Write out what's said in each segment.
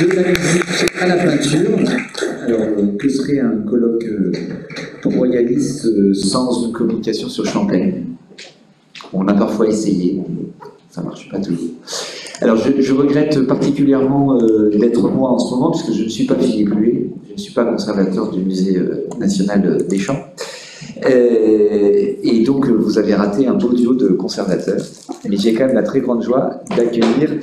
de la musique à la peinture. Alors, que serait un colloque royaliste sans une communication sur Champagne? On a parfois essayé, ça ne marche pas toujours. Alors, je regrette particulièrement d'être moi en ce moment, puisque je ne suis pas Philippe Huet, je ne suis pas conservateur du Musée national des Champs. Et donc, vous avez raté un beau duo de conservateurs. Mais j'ai quand même la très grande joie d'accueillir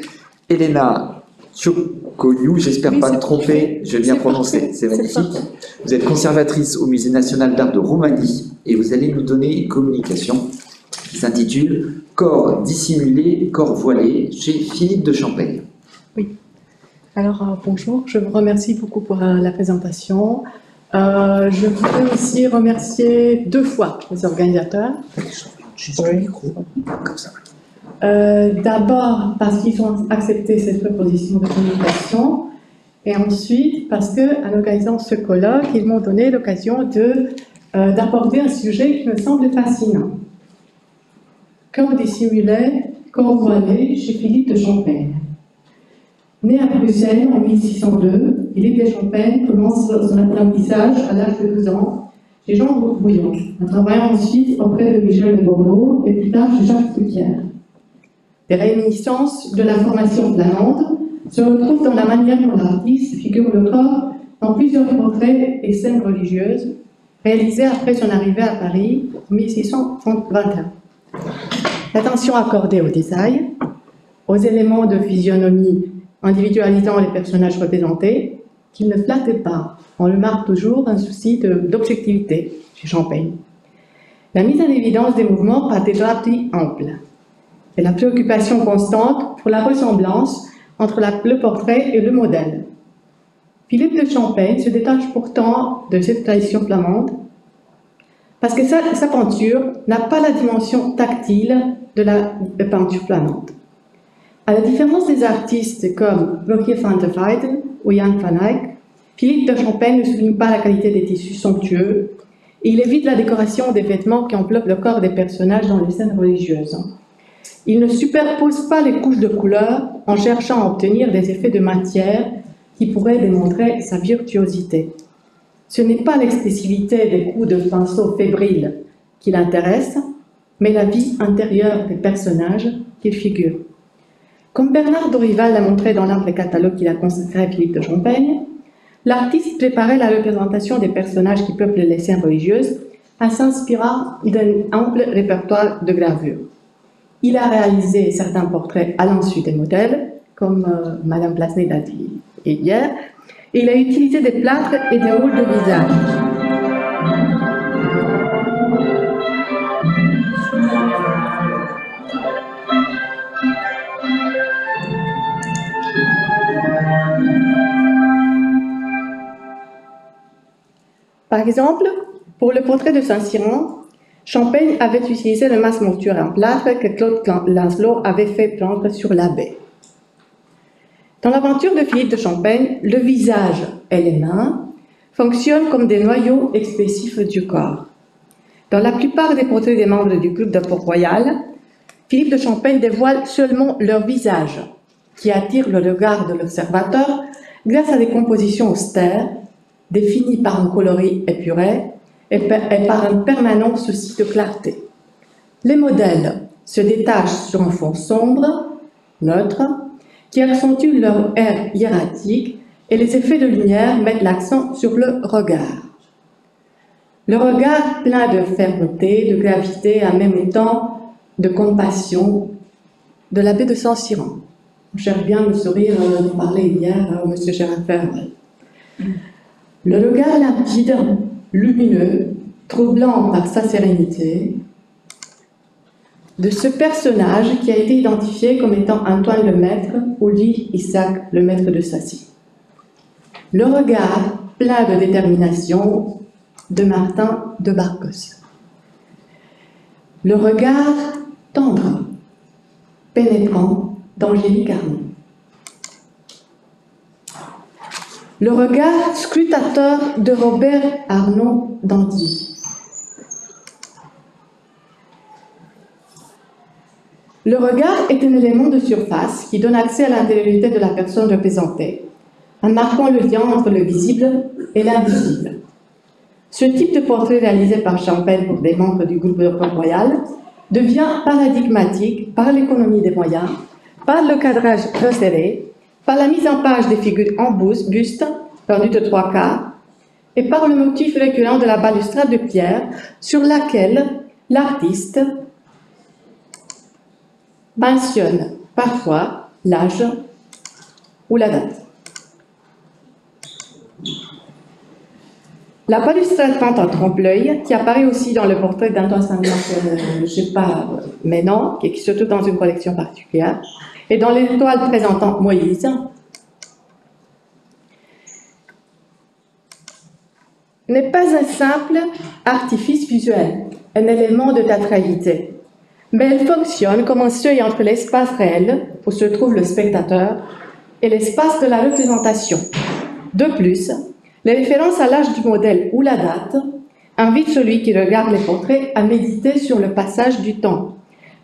Elena Cioccoiu, j'espère pas me tromper, je vais bien prononcer, c'est magnifique. Vous êtes conservatrice au Musée national d'art de Roumanie et vous allez nous donner une communication qui s'intitule « Corps dissimulé, corps voilé » chez Philippe de Champaigne. Oui. Alors, bonjour, je vous remercie beaucoup pour la présentation. Je voudrais aussi remercier deux fois les organisateurs. Juste le micro, comme ça. D'abord parce qu'ils ont accepté cette proposition de communication et ensuite parce qu'en organisant ce colloque, ils m'ont donné l'occasion d'aborder un sujet qui me semble fascinant. Corps dissimulé, corps voilé chez Philippe de Champaigne. Né à Bruxelles en 1602, Philippe de Champaigne commence son apprentissage à l'âge de 12 ans chez Jean Bouillon, en travaillant ensuite auprès de Michel de Bordeaux et plus tard chez Jacques Fruquière. Des réminiscences de la formation flamande se retrouvent dans la manière dont l'artiste figure le corps dans plusieurs portraits et scènes religieuses réalisés après son arrivée à Paris en 1621. L'attention accordée au détail, aux éléments de physionomie individualisant les personnages représentés, qui ne flattent pas, on le marque toujours, un souci d'objectivité chez Champaigne. La mise en évidence des mouvements par des draperies amples et la préoccupation constante pour la ressemblance entre le portrait et le modèle. Philippe de Champaigne se détache pourtant de cette tradition flamande parce que sa peinture n'a pas la dimension tactile de la peinture flamande. À la différence des artistes comme Rogier van der Weyden ou Jan van Eyck, Philippe de Champaigne ne souligne pas la qualité des tissus somptueux et il évite la décoration des vêtements qui enveloppent le corps des personnages dans les scènes religieuses. Il ne superpose pas les couches de couleurs en cherchant à obtenir des effets de matière qui pourraient démontrer sa virtuosité. Ce n'est pas l'expressivité des coups de pinceau fébriles qui l'intéresse, mais la vie intérieure des personnages qu'il figure. Comme Bernard Dorival l'a montré dans l'art des catalogues qu'il a consacré à Philippe de Champaigne, l'artiste préparait la représentation des personnages qui peuplent les scènes religieuses en s'inspirant d'un ample répertoire de gravures. Il a réalisé certains portraits à l'insu des modèles, comme Madame Plasnet l'a dit hier, et il a utilisé des plâtres et des rôles de visage. Par exemple, pour le portrait de Saint-Cyran, Champaigne avait utilisé le masque mortuaire en plâtre que Claude Lancelot avait fait prendre sur l'abbé. Dans l'aventure de Philippe de Champaigne, le visage et les mains fonctionnent comme des noyaux expressifs du corps. Dans la plupart des portraits des membres du club de Port-Royal, Philippe de Champaigne dévoile seulement leur visage, qui attire le regard de l'observateur grâce à des compositions austères, définies par un coloris épuré et par un permanent souci de clarté. Les modèles se détachent sur un fond sombre, neutre, qui accentue leur air hiératique et les effets de lumière mettent l'accent sur le regard. Le regard plein de fermeté, de gravité, en même temps de compassion de l'abbé de Saint-Cyran. On cherche bien le sourire dont parlait hier M. Gérard Ferrel. Le regard limpide, lumineux, troublant par sa sérénité, de ce personnage qui a été identifié comme étant Antoine Lemaître ou Louis Isaac Lemaître de Sacy. Le regard plein de détermination de Martin de Barcos. Le regard tendre, pénétrant d'Angélique Arnaud. Le regard scrutateur de Robert Arnaud d'Andy. Le regard est un élément de surface qui donne accès à l'intériorité de la personne représentée. en marquant le lien entre le visible et l'invisible. Ce type de portrait réalisé par Champagne pour des membres du groupe de Port-Royal devient paradigmatique par l'économie des moyens, par le cadrage resserré, par la mise en page des figures en buste, tendues de 3/4, et par le motif récurrent de la balustrade de pierre sur laquelle l'artiste mentionne parfois l'âge ou la date. La balustrade peinte en trompe-l'œil, qui apparaît aussi dans le portrait d'Antoine Saint-Denis, je ne sais pas maintenant, qui se trouve dans une collection particulière, et dans les toiles présentant Moïse, n'est pas un simple artifice visuel, un élément de théâtralité, mais elle fonctionne comme un seuil entre l'espace réel, où se trouve le spectateur, et l'espace de la représentation. De plus, les références à l'âge du modèle ou la date invitent celui qui regarde les portraits à méditer sur le passage du temps,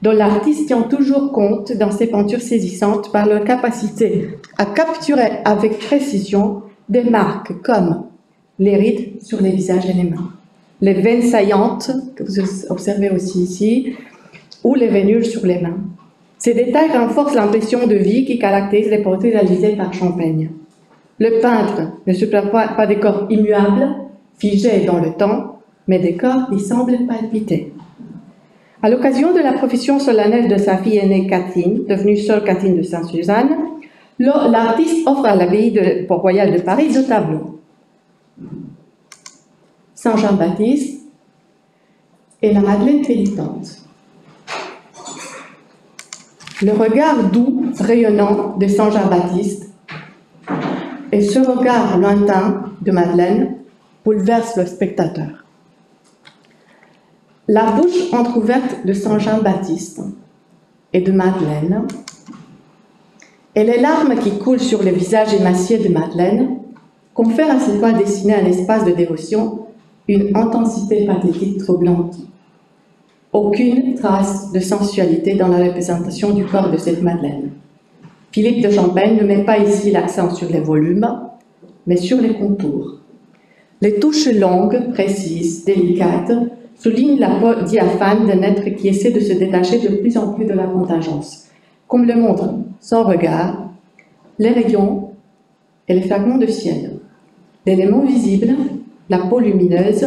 dont l'artiste tient toujours compte dans ses peintures saisissantes par leur capacité à capturer avec précision des marques comme les rides sur les visages et les mains, les veines saillantes, que vous observez aussi ici, ou les vénules sur les mains. Ces détails renforcent l'impression de vie qui caractérise les portraits réalisés par Champagne. Le peintre ne supprime pas des corps immuables, figés dans le temps, mais des corps qui semblent palpiter. À l'occasion de la profession solennelle de sa fille aînée Catherine, devenue sœur Catherine de Sainte-Suzanne, l'artiste offre à l'abbaye de Port-Royal de Paris 2 tableaux. Saint Jean-Baptiste et la Madeleine pénitente. Le regard doux, rayonnant de Saint Jean-Baptiste et ce regard lointain de Madeleine bouleverse le spectateur. La bouche entrouverte de Saint Jean-Baptiste et de Madeleine et les larmes qui coulent sur le visage émacié de Madeleine confèrent à cette toile dessinée un espace de dévotion une intensité pathétique troublante. Aucune trace de sensualité dans la représentation du corps de cette Madeleine. Philippe de Champagne ne met pas ici l'accent sur les volumes, mais sur les contours. Les touches longues, précises, délicates, soulignent la peau diaphane d'un être qui essaie de se détacher de plus en plus de la contingence, comme le montre son regard, les rayons et les fragments de ciel. L'élément visible, la peau lumineuse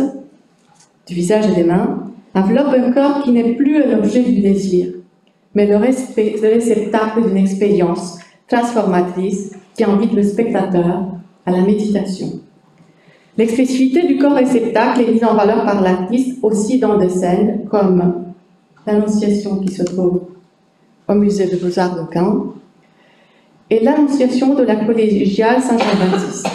du visage et des mains, enveloppe un corps qui n'est plus un objet du désir, mais le réceptacle d'une expérience transformatrice qui invite le spectateur à la méditation. L'expressivité du corps réceptacle est mise en valeur par l'artiste aussi dans des scènes comme l'Annonciation qui se trouve au musée de Beaux-Arts de Caen et l'Annonciation de la collégiale Saint-Jean-Baptiste.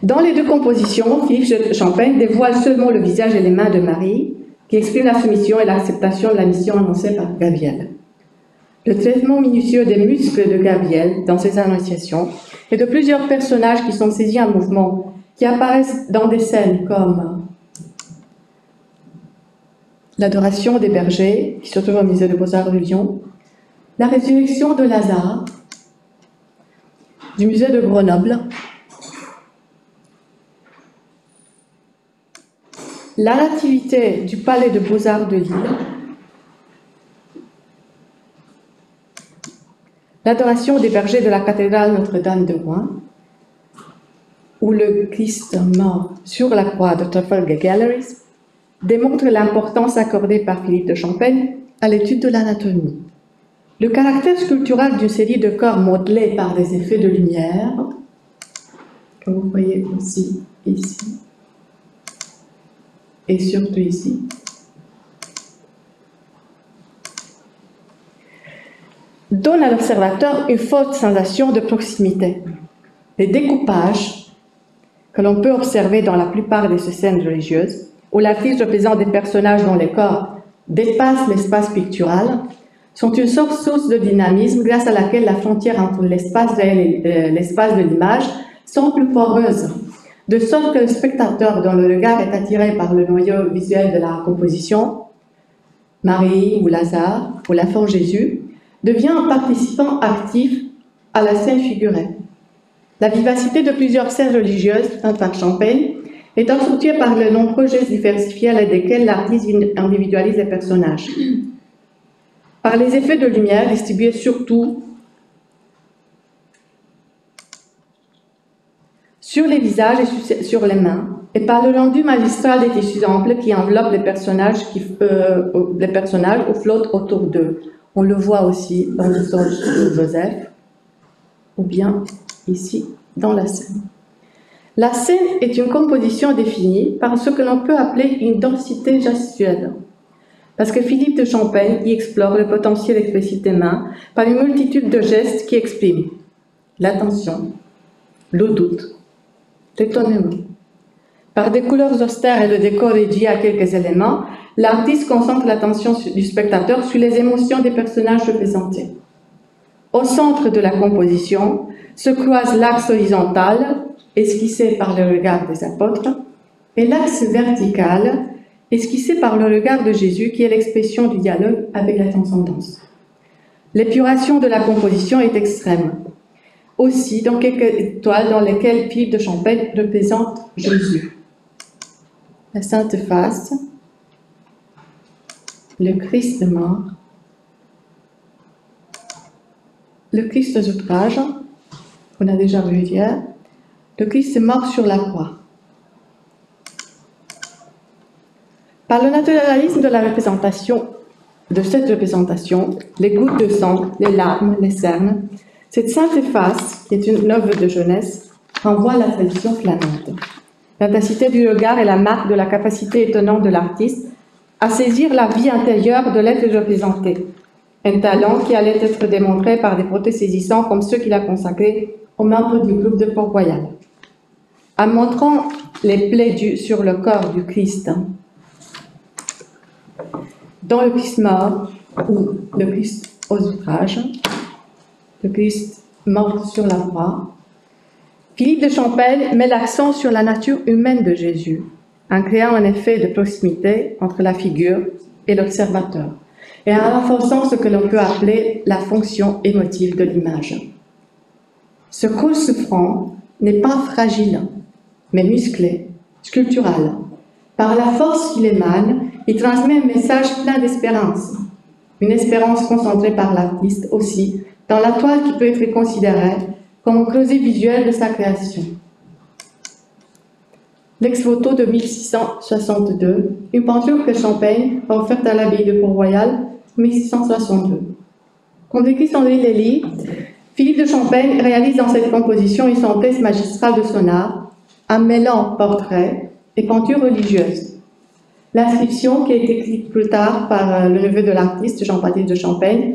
Dans les deux compositions, Philippe de Champagne dévoile seulement le visage et les mains de Marie, qui exprime la soumission et l'acceptation de la mission annoncée par Gabriel. Le traitement minutieux des muscles de Gabriel dans ses annonciations et de plusieurs personnages qui sont saisis en mouvement, qui apparaissent dans des scènes comme l'Adoration des bergers, qui se trouve au musée de Beaux-Arts de Lyon, la résurrection de Lazare, du musée de Grenoble, la Nativité du Palais de Beaux-Arts de Lille, l'Adoration des bergers de la cathédrale Notre-Dame de Rouen, où le Christ mort sur la croix de Trafalgar Galleries démontre l'importance accordée par Philippe de Champagne à l'étude de l'anatomie. Le caractère sculptural d'une série de corps modelés par des effets de lumière, que vous voyez aussi ici, et surtout ici, donne à l'observateur une forte sensation de proximité. Les découpages que l'on peut observer dans la plupart de ces scènes religieuses, où l'artiste représente des personnages dont les corps dépassent l'espace pictural, sont une source de dynamisme grâce à laquelle la frontière entre l'espace réel et l'espace de l'image sont plus poreuses, de sorte que le spectateur dont le regard est attiré par le noyau visuel de la composition, Marie ou Lazare ou l'enfant Jésus, devient un participant actif à la scène figurée. La vivacité de plusieurs scènes religieuses peintes par Champaigne est accentuée par de nombreux gestes diversifiés à l'aide desquels l'artiste individualise les personnages. Par les effets de lumière distribués surtout sur les visages et sur les mains, et par le rendu magistral des tissus amples qui enveloppent les personnages ou flottent autour d'eux. On le voit aussi dans le songe de Joseph, ou bien ici dans la scène. La scène est une composition définie par ce que l'on peut appeler une densité gestuelle, parce que Philippe de Champaigne y explore le potentiel expressif des mains par une multitude de gestes qui expriment l'attention, le doute, l'étonnement. Par des couleurs austères et le décor réduit à quelques éléments, l'artiste concentre l'attention du spectateur sur les émotions des personnages représentés. Au centre de la composition se croise l'axe horizontal, esquissé par le regard des apôtres, et l'axe vertical, esquissé par le regard de Jésus, qui est l'expression du dialogue avec la transcendance. L'épuration de la composition est extrême. Aussi, dans quelques étoiles dans lesquelles Philippe de Champaigne représente Jésus. La Sainte Face, le Christ mort, le Christ aux outrages, on a déjà vu hier, le Christ mort sur la croix. Par le naturalisme de la représentation, de cette représentation, les gouttes de sang, les larmes, les cernes, cette Sainte Face, qui est une œuvre de jeunesse, renvoie à la tradition flamande. L'intensité du regard est la marque de la capacité étonnante de l'artiste à saisir la vie intérieure de l'être représenté, un talent qui allait être démontré par des portraits saisissants comme ceux qu'il a consacrés aux membres du groupe de Port-Royal. En montrant les plaies sur le corps du Christ, dans le Christ mort ou le Christ aux outrages, le Christ mort sur la croix, Philippe de Champaigne met l'accent sur la nature humaine de Jésus, en créant un effet de proximité entre la figure et l'observateur, et en renforçant ce que l'on peut appeler la fonction émotive de l'image. Ce corps souffrant n'est pas fragile, mais musclé, sculptural. Par la force qu'il émane, il transmet un message plein d'espérance, une espérance concentrée par l'artiste aussi, dans la toile qui peut être considérée comme un creuset visuel de sa création. L'ex-voto de 1662, une peinture que Champaigne a offerte à l'abbaye de Port-Royal en 1662. Comme décrit Sandrine Lely, Philippe de Champaigne réalise dans cette composition une synthèse magistrale de son art, en mêlant portrait et peinture religieuse. L'inscription, qui a été écrite plus tard par le neveu de l'artiste, Jean-Baptiste de Champaigne,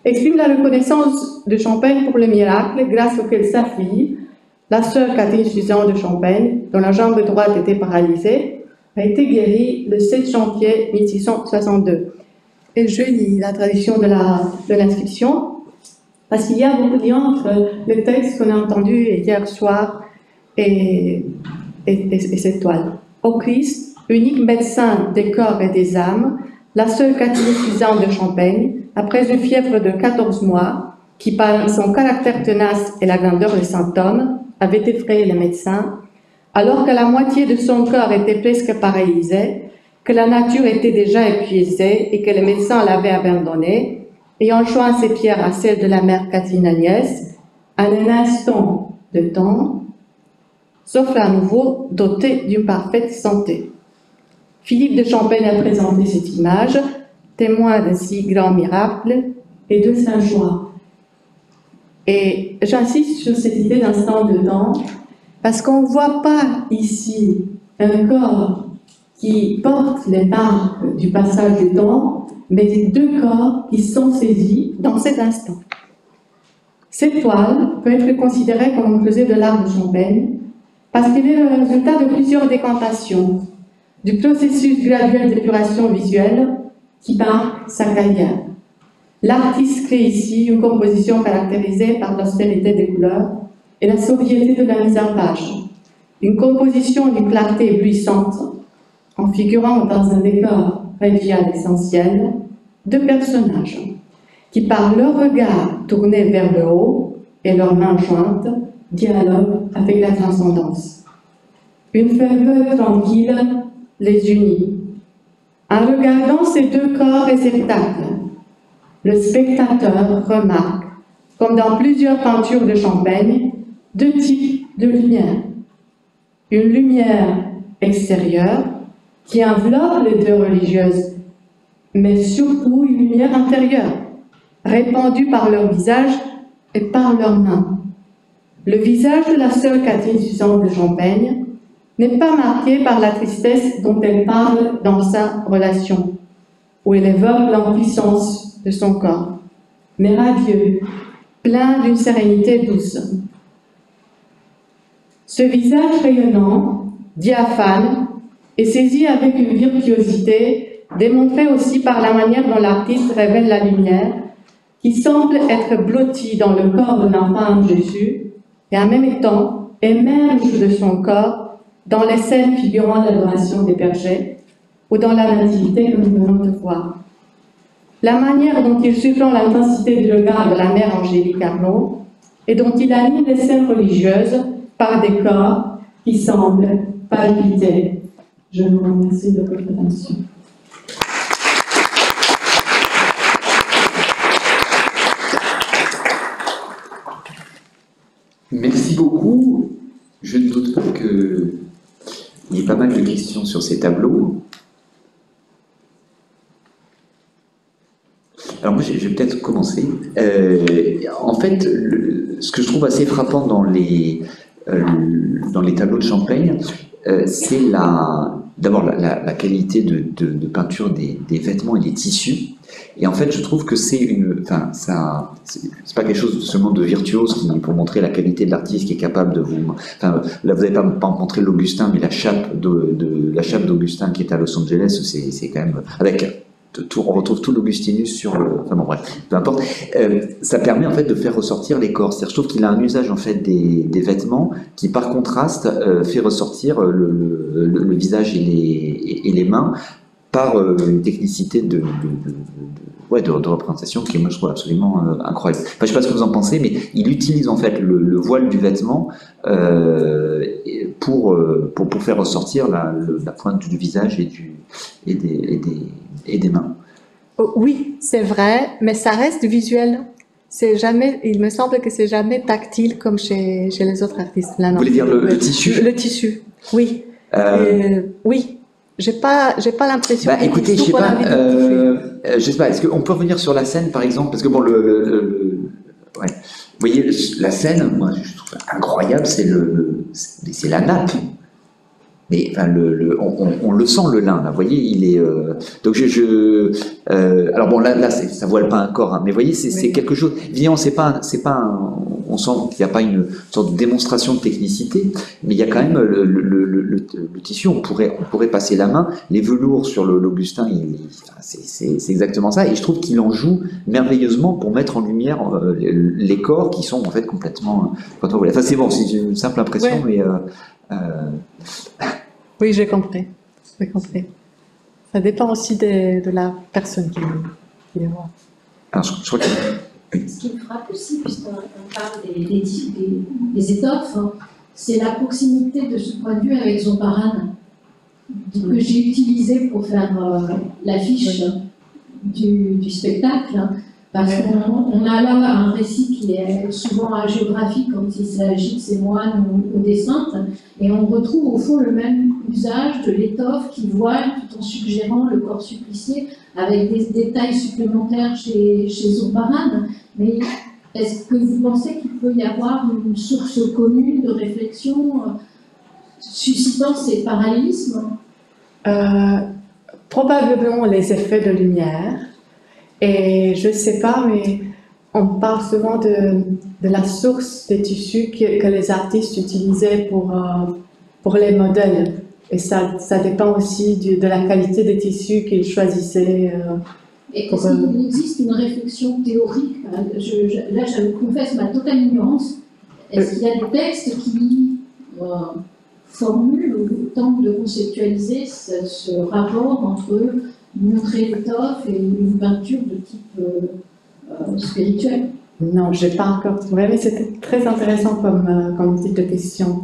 exprime la reconnaissance de Champaigne pour le miracle grâce auquel sa fille, la sœur Catherine Suzanne de Champaigne, dont la jambe droite était paralysée, a été guérie le 7 janvier 1662. Et je lis la tradition de l'inscription, parce qu'il y a beaucoup de liens entre le texte qu'on a entendu hier soir et cette toile. Au Christ, unique médecin des corps et des âmes, la sœur Catherine Suzanne de Champaigne, après une fièvre de 14 mois, qui par son caractère tenace et la grandeur des symptômes, avait effrayé les médecins, alors que la moitié de son corps était presque paralysée, que la nature était déjà épuisée et que les médecins l'avaient abandonnée, ayant joint ses pierres à celles de la mère Catherine Agnès, en un instant de temps, s'offre à nouveau doté d'une parfaite santé. Philippe de Champaigne a présenté cette image, témoin d'un si grand miracle et de sa joie. Et j'insiste sur cette idée d'instant de temps, parce qu'on ne voit pas ici un corps qui porte les marques du passage du temps, mais deux corps qui sont saisis dans cet instant. Cette toile peut être considérée comme un creuset de l'art de Champaigne, parce qu'elle est le résultat de plusieurs décantations, du processus graduel d'épuration visuelle qui marque sa carrière. L'artiste crée ici une composition caractérisée par l'austérité des couleurs et la sobriété de la mise en page, une composition d'une clarté éblouissante, en figurant dans un décor réduit à l'essentiel, deux personnages qui par leur regard tourné vers le haut et leurs mains jointes, dialoguent avec la transcendance. Une ferveur tranquille les unit. En regardant ces deux corps réceptacles, le spectateur remarque, comme dans plusieurs peintures de Champaigne, deux types de lumière. Une lumière extérieure qui enveloppe les deux religieuses, mais surtout une lumière intérieure, répandue par leur visage et par leurs mains. Le visage de la sœur Catherine Suzanne de Champaigne n'est pas marqué par la tristesse dont elle parle dans sa relation, où elle évoque l'impuissance de son corps, mais radieux, plein d'une sérénité douce. Ce visage rayonnant, diaphane, est saisi avec une virtuosité démontrée aussi par la manière dont l'artiste révèle la lumière, qui semble être blottie dans le corps de l'enfant Jésus, et en même temps émerge de son corps dans les scènes figurant l'adoration des bergers ou dans la nativité que nous venons de voir. La manière dont il surprend l'intensité du regard de la mère Angélique Arnaud et dont il anime les scènes religieuses par des corps qui semblent palpiter. Je vous remercie de votre attention. Merci beaucoup. Je ne doute pas qu'il y ait pas mal de questions sur ces tableaux. Alors moi, je vais peut-être commencer. En fait, ce que je trouve assez frappant dans les tableaux de Champaigne, c'est d'abord la qualité de peinture des vêtements et des tissus. Et en fait, je trouve que c'est pas quelque chose seulement de virtuose pour montrer la qualité de l'artiste qui est capable de vous. Enfin, là, vous n'avez pas montré l'Augustin, mais la chape d'Augustin qui est à Los Angeles, c'est quand même avec. On retrouve tout l'Augustinus sur le... Enfin bon, bref, peu importe. Ça permet en fait de faire ressortir les corps. C'est-à-dire, je trouve qu'il a un usage en fait des vêtements qui, par contraste, fait ressortir le visage et les mains par une technicité de représentation qui, moi, je trouve absolument incroyable. Enfin, je ne sais pas ce que vous en pensez, mais il utilise en fait le voile du vêtement pour faire ressortir la pointe du visage et des mains. Oui, c'est vrai, mais ça reste visuel. C'est jamais, il me semble que c'est jamais tactile comme chez les autres artistes. Là, vous voulez dire le tissu? Le tissu, oui. Oui, j'ai pas l'impression. Bah, écoutez, je sais pas. Est-ce qu'on peut revenir sur la scène, par exemple, parce que bon, ouais. Vous voyez, la scène, moi, je trouve incroyable, c'est la nappe. Mais enfin, on le sent le lin là, vous voyez, il est donc alors bon là ça voile pas un corps, hein, mais vous voyez c'est quelque chose. Évidemment on sent qu'il n'y a pas une sorte de démonstration de technicité, mais il y a quand même le tissu. On pourrait passer la main, les velours sur l'Augustin, c'est exactement ça. Et je trouve qu'il en joue merveilleusement pour mettre en lumière les corps qui sont en fait complètement. Enfin c'est bon, c'est une simple impression, mais. Oui, j'ai compris. Ça dépend aussi de la personne qui les voit. Alors, je crois que... Ce qui me frappe aussi, puisqu'on parle des étoffes, hein, c'est la proximité de ce point de vue avec Zomparane, que j'ai utilisé pour faire l'affiche du spectacle. Hein, parce qu'on a là un récit qui est souvent hagiographique quand il s'agit de ces moines ou des saintes, et on retrouve au fond le même usage de l'étoffe qui voile tout en suggérant le corps supplicié, avec des détails supplémentaires chez Zomparane. Mais est-ce que vous pensez qu'il peut y avoir une source commune de réflexion suscitant ces parallélismes? Probablement les effets de lumière. Et je ne sais pas, mais on parle souvent de la source des tissus que les artistes utilisaient pour les modèles. Et ça dépend aussi de la qualité des tissus qu'ils choisissaient. Et est-ce qu'il existe une réflexion théorique? Là, je confesse ma totale ignorance. Est-ce qu'il y a des textes qui formulent ou tentent de conceptualiser ce rapport entre montrer l'étoffe et une peinture de type spirituel. Non, je n'ai pas encore trouvé, mais c'était très intéressant comme type de question.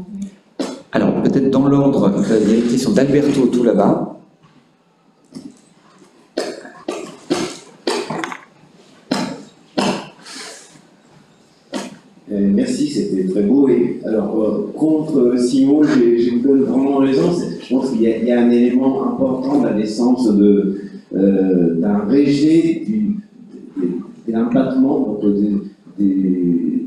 Alors, peut-être dans l'ordre, il y a une question d'Alberto tout là-bas. Merci, c'était très beau. Et alors, contre Simon, je me donne vraiment raison. Je pense qu'il y a un élément important de la naissance d'un rejet de l'empattement de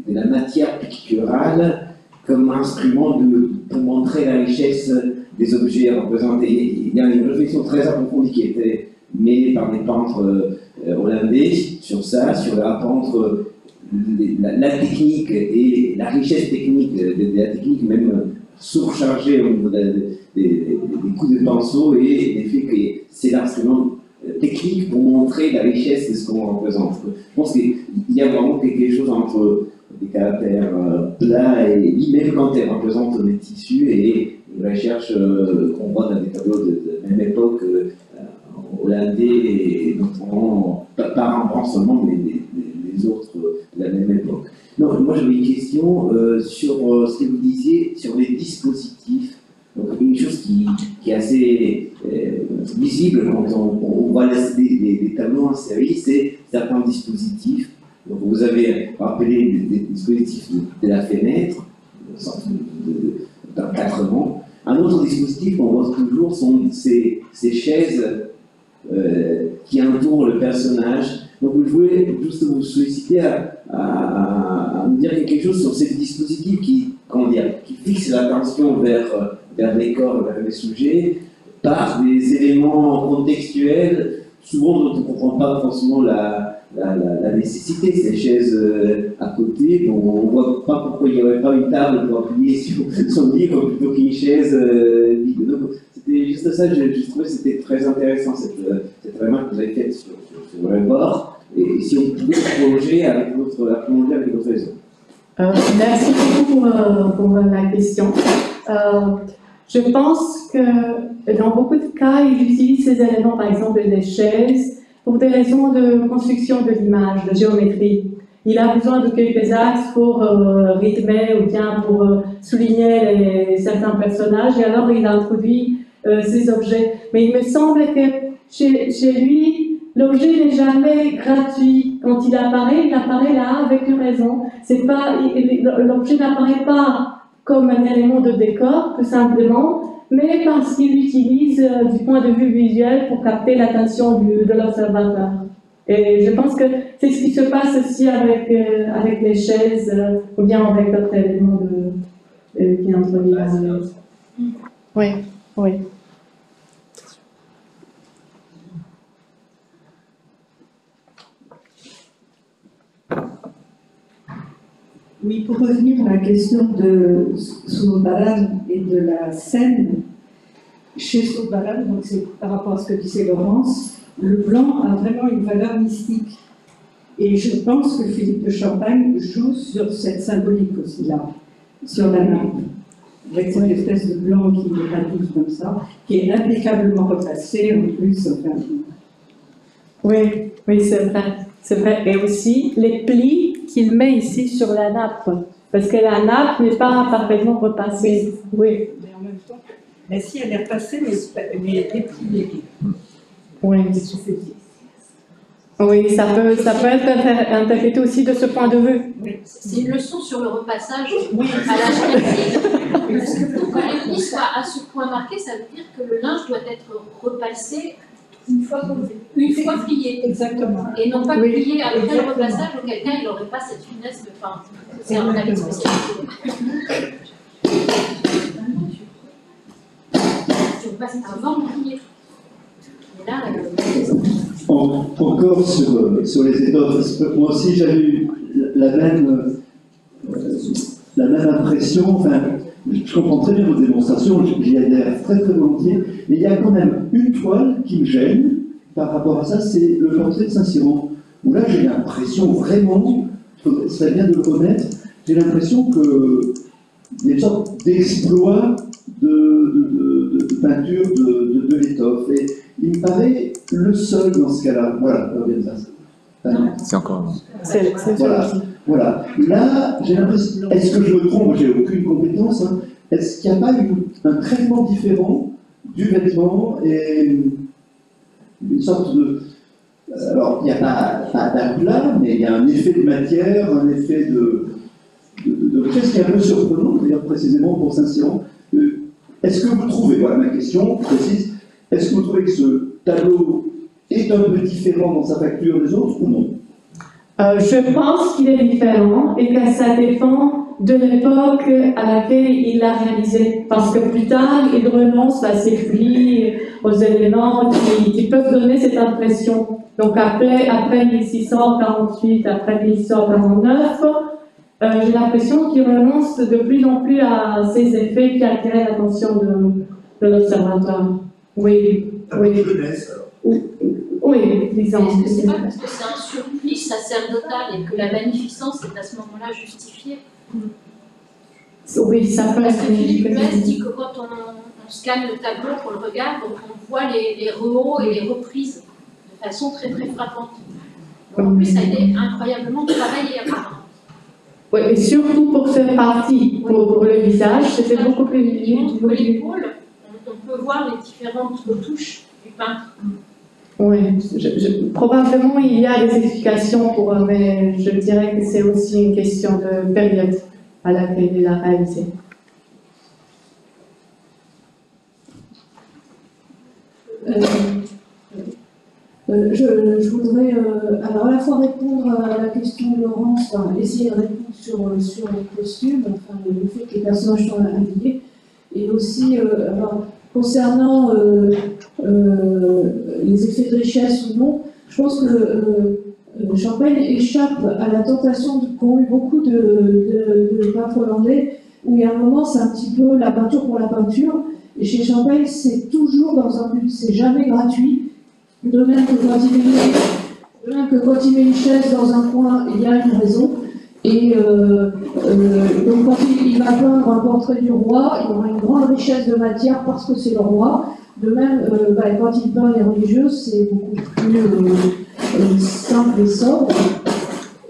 la matière picturale comme instrument pour montrer la richesse des objets représentés. Il y a une réflexion très approfondie qui a été menée par des peintres hollandais sur ça, sur le rapport entre la technique et la richesse technique de la technique, même surchargée au niveau des coups de pinceau, et le fait que c'est l'instrument technique pour montrer la richesse de ce qu'on représente. Je pense qu'il y a vraiment quelque chose entre des caractères plats et même quand elle représente des tissus et une recherche qu'on voit dans des tableaux de même époque hollandais, et notamment pas Rembrandt seulement, mais les autres de la même époque. Non, moi j'avais une question sur ce que vous disiez sur les dispositifs. Donc une chose qui est assez visible quand on voit les tableaux en série, c'est certains dispositifs. Donc vous avez rappelé des dispositifs de la fenêtre, d'encadrement. Un autre dispositif qu'on voit toujours sont ces chaises qui entourent le personnage. Donc je voulais juste vous solliciter à me dire quelque chose sur ces dispositifs qui fixent l'attention vers les corps, vers les sujets, par des éléments contextuels, souvent dont on ne comprend pas forcément la nécessité. Ces chaises à côté, on ne voit pas pourquoi il n'y aurait pas une table pour appuyer sur son livre plutôt qu'une chaise vide. Donc c'était juste ça, je trouvais que c'était très intéressant cette remarque que vous avez faite sur le bord. Et si on pouvait prolonger avec votre raison. Merci beaucoup pour la question. Je pense que dans beaucoup de cas, ils utilisent ces éléments, par exemple des chaises, pour des raisons de construction de l'image, de géométrie. Il a besoin de quelques axes pour rythmer ou bien pour souligner certains personnages, et alors il introduit ces objets. Mais il me semble que chez lui, l'objet n'est jamais gratuit. Quand il apparaît là avec une raison. L'objet n'apparaît pas comme un élément de décor, tout simplement, mais parce qu'il l'utilise du point de vue visuel pour capter l'attention de l'observateur. Et je pense que c'est ce qui se passe aussi avec les chaises, ou bien avec d'autres éléments qui introduisent la chose. Oui, oui. Oui, pour revenir à la question de Zurbarán et de la scène, chez Zurbarán, donc c'est par rapport à ce que disait Laurence, le blanc a vraiment une valeur mystique. Et je pense que Philippe de Champagne joue sur cette symbolique aussi là, sur la nappe, avec cette espèce de blanc qui radouce comme ça, qui est impeccablement repassé en plus. Enfin. Oui, c'est vrai. C'est vrai. Et aussi les plis qu'il met ici sur la nappe. Parce que la nappe n'est pas parfaitement repassée. Oui. Mais en même temps, mais si elle est repassée, mais dépliée. Oui. Oui, ça peut être interprété aussi de ce point de vue. C'est une leçon sur le repassage à la génétique. Parce que pour que les plis soient à ce point marqués, ça veut dire que le linge doit être repassé une fois plié. Exactement. Et non pas plié après le repassage, auquel cas il n'aurait pas cette finesse de fin. C'est un avis spécialisé. Tu repasses avant de plier. Et là, encore sur les étoffes, parce que moi aussi j'avais eu la même impression. Enfin, je comprends très bien votre démonstration, j'y adhère très très volontiers, mais il y a quand même une toile qui me gêne par rapport à ça, c'est le portrait de Saint-Cyran, où là j'ai l'impression vraiment, ce serait bien de le connaître, j'ai l'impression qu'il y a une sorte d'exploit de peinture de l'étoffe, et il me paraît le seul dans ce cas-là. Voilà, ça. C'est encore... Voilà. Voilà. Là, j'ai l'impression, est-ce que je me trompe? J'ai aucune compétence. Hein. Est-ce qu'il n'y a pas un traitement différent du vêtement et une sorte de... Alors, il n'y a pas d'aplat, mais il y a un effet de matière, un effet de richesse qui est un peu surprenant, d'ailleurs précisément pour Saint-Cyran. Est-ce que vous trouvez, voilà ma question précise, est-ce que vous trouvez que ce tableau est un peu différent dans sa facture des autres ou non? Je pense qu'il est différent et que ça dépend de l'époque à laquelle il l'a réalisé. Parce que plus tard, il renonce à ses plis, aux éléments qui peuvent donner cette impression. Donc après 1648, après 1649, j'ai l'impression qu'il renonce de plus en plus à ces effets qui attiraient l'attention de l'observateur. Oui, oui. Oui, disons. Est-ce que c'est pas parce que c'est un surplis sacerdotal et que la magnificence est à ce moment-là justifiée? Oui, ça peut Parce être que Philippe Huès dit que quand on scanne le tableau, qu'on le regarde, on voit les rehauts et les reprises de façon très très frappante. Donc, en plus, ça a été incroyablement travaillé apparemment. Oui, et surtout pour cette partie, pour le visage, c'était beaucoup plus... Pour l'épaule, on peut voir les différentes retouches du peintre. Oui, probablement il y a des explications mais je dirais que c'est aussi une question de période à laquelle il a réalisé. Je voudrais alors à la fois répondre à la question de Laurence, enfin, essayer de répondre sur les costumes, enfin, le fait que les personnages sont habillés, et aussi alors, concernant les effets de richesse ou non, je pense que Champagne échappe à la tentation qu'ont eu beaucoup de peintres hollandais, où il y a un moment c'est un petit peu la peinture pour la peinture, et chez Champagne c'est toujours dans un but, c'est jamais gratuit. De même que quand il met une chaise dans un coin, il y a une raison. Et donc quand il va peindre un portrait du roi, il aura une grande richesse de matière parce que c'est le roi. De même, quand il peint les religieuses, c'est beaucoup plus simple et sobre.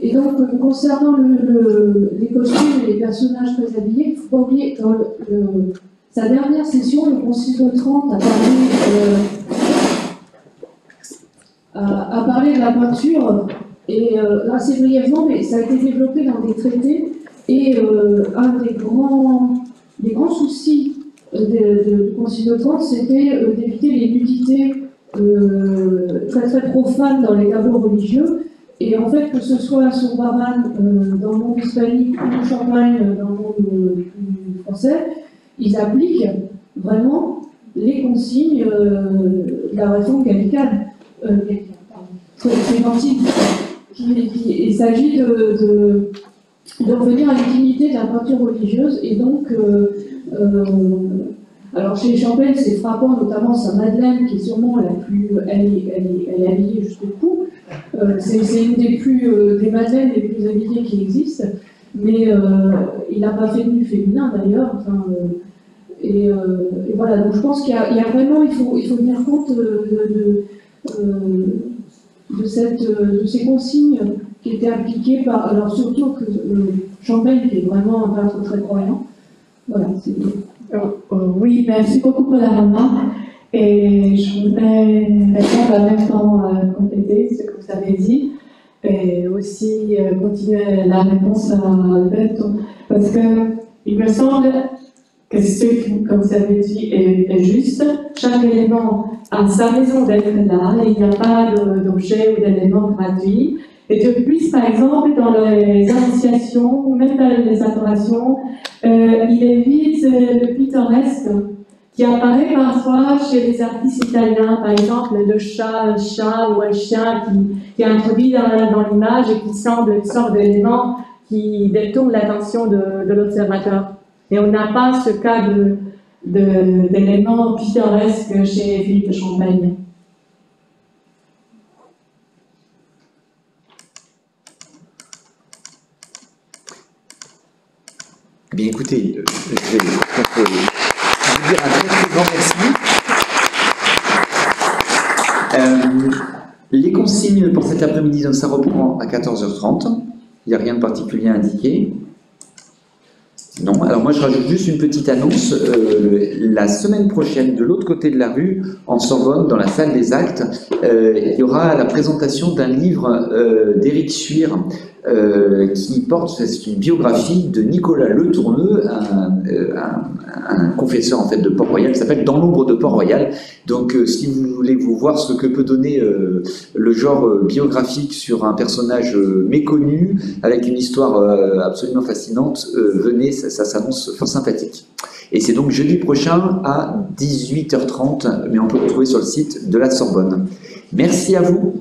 Et donc, concernant les costumes et les personnages très habillés, il ne faut pas oublier que dans sa dernière session, le Concile de Trente a parlé de la peinture, et assez brièvement, mais ça a été développé dans des traités, et un des grands soucis du Concile de Trente, c'était d'éviter les nudités très très profanes dans les tableaux religieux, et en fait, que ce soit sur Varane dans le monde hispanique ou Champagne dans le monde français, ils appliquent vraiment les consignes de la réforme gallicane. Il s'agit de revenir à l'utilité de la peinture religieuse, et donc alors chez Champagne c'est frappant, notamment sa Madeleine qui est sûrement la plus, elle est habillée jusqu'au cou, c'est une des Madeleines les plus habillées qui existent, mais il n'a pas fait de nu féminin d'ailleurs, enfin, et voilà, donc je pense qu'il y a vraiment, il faut tenir compte de ces consignes qui étaient appliquées par, alors surtout que Champagne qui est vraiment un peintre très croyant. Voilà, c'est oui, merci beaucoup pour la remarque. Et je voudrais répondre en même temps compléter ce que vous avez dit et aussi continuer la réponse à Albert, parce que il me semble que ce qui, comme vous avez dit, est juste. Chaque élément a sa raison d'être là, et il n'y a pas d'objet ou d'élément gratuit. Et de plus, par exemple, dans les annonciations, ou même dans les adorations, il évite le pittoresque qui apparaît parfois chez les artistes italiens, par exemple le chat, un chat ou un chien qui est introduit dans l'image et qui semble une sorte d'élément qui détourne l'attention de l'observateur. Et on n'a pas ce cas d'éléments pittoresques chez Philippe de Champagne. Eh bien, écoutez, je vais vous dire un très grand merci. Les consignes pour cet après-midi, donc ça reprend à 14h30. Il n'y a rien de particulier à indiquer. Non, alors moi je rajoute juste une petite annonce. La semaine prochaine, de l'autre côté de la rue, en Sorbonne, dans la salle des actes, il y aura la présentation d'un livre d'Éric Schuir qui porte, c'est une biographie de Nicolas Le Tourneux, un confesseur en fait de Port-Royal, qui s'appelle Dans l'ombre de Port-Royal. Donc si vous voulez vous voir ce que peut donner le genre biographique sur un personnage méconnu, avec une histoire absolument fascinante, venez, ça s'annonce fort sympathique. Et c'est donc jeudi prochain à 18h30, mais on peut le trouver sur le site de la Sorbonne. Merci à vous.